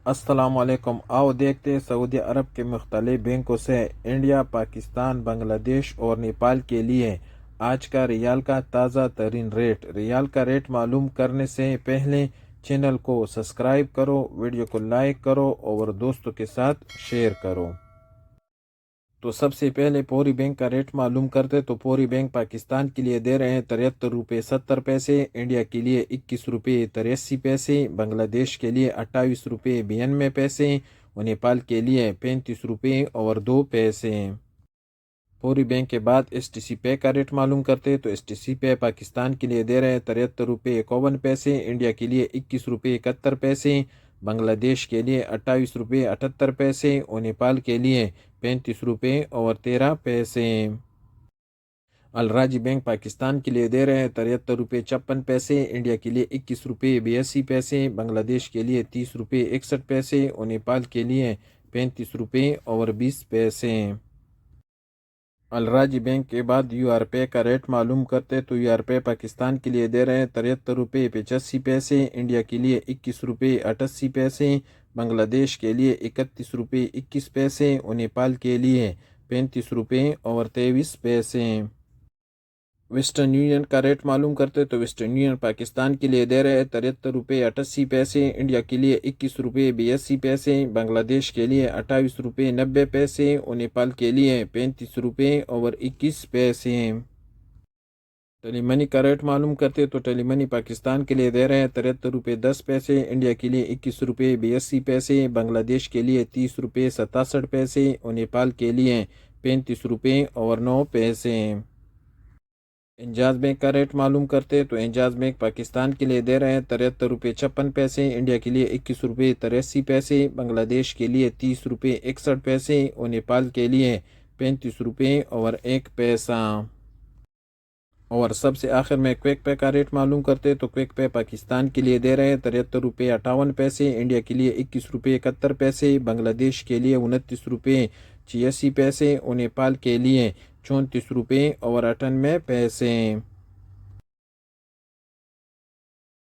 السلام علیکم۔ آؤ دیکھتے سعودی عرب کے مختلف بینکوں سے انڈیا، پاکستان، بنگلہ دیش اور نیپال کے لیے آج کا ریال کا تازہ ترین ریٹ۔ ریال کا ریٹ معلوم کرنے سے پہلے چینل کو سبسکرائب کرو، ویڈیو کو لائک کرو اور دوستوں کے ساتھ شیئر کرو۔ تو سب سے پہلے پوری بینک کا ریٹ معلوم کرتے تو پوری بینک پاکستان کے لیے دے رہے ہیں 73 روپے 70 پیسے، انڈیا کے لیے 21 روپے 83 پیسے، بنگلہ دیش کے لیے 28 روپے 92 پیسے اور نیپال کے لیے 35 روپے اور 2 پیسے۔ پوری بینک کے بعد ایس ٹی سی پے کا ریٹ معلوم کرتے تو ایس ٹی سی پے پاکستان کے لیے دے رہے ہیں 73 روپے 51 پیسے، انڈیا کے لیے 21 روپے 71 پیسے، بنگلہ دیش کے لیے 28 روپے 78 پیسے اور نیپال کے لیے 35 روپے اور 13 پیسے۔ الراجی بینک پاکستان کے لیے دے رہے ہیں 73 روپے 56 پیسے، انڈیا کے لیے 21 روپے 82 پیسے، بنگلہ دیش کے لیے 30 روپے 61 پیسے اور نیپال کے لیے 35 روپے اور 20 پیسے۔ الراجی بینک کے بعد یو آر پے کا ریٹ معلوم کرتے تو یو آر پے پاکستان کے لیے دے رہے ہیں 73 روپے 85 پیسے، انڈیا کے لیے 21 روپے 88 پیسے، بنگلہ دیش کے لیے 31 روپے 21 پیسے اور نیپال کے لیے 35 روپے اور 23 پیسے۔ ویسٹرن یونین کا ریٹ معلوم کرتے تو ویسٹرن یونین پاکستان کے لیے دے رہے ہیں 73 روپے 88 پیسے، انڈیا کے لیے 21 روپے 82 پیسے، بنگلہ دیش کے لیے 28 روپے 90 پیسے اور نیپال کے لیے 35 روپے اور 21 پیسے۔ ٹیلی منی کا ریٹ معلوم کرتے تو ٹیلی منی پاکستان کے لیے دے رہے ہیں 73 روپے 10 پیسے، انڈیا کے لیے 21 روپے 82 پیسے، بنگلہ دیش کے لیے 30 روپے 67 پیسے اور نیپال کے لیے 35 روپے اور 9 پیسے۔ انجاز بینک کا ریٹ معلوم کرتے تو انجاز بینک پاکستان کے لیے دے رہے ہیں 73 روپے 56 پیسے، انڈیا کے لیے 21 روپے 83 پیسے، بنگلہ دیش کے لیے 30 روپے 61 پیسے اور نیپال کے لیے 35 روپے اور 1 پیسہ۔ اور سب سے آخر میں کویک پے کا ریٹ معلوم کرتے تو کویک پے پاکستان کے لیے دے رہے ہیں 73 روپے 58 پیسے، انڈیا کے لیے 21 روپے 71 پیسے، بنگلہ دیش کے لیے 29 روپے 86 پیسے اور نیپال کے لیے 34 روپے اور 98 پیسے۔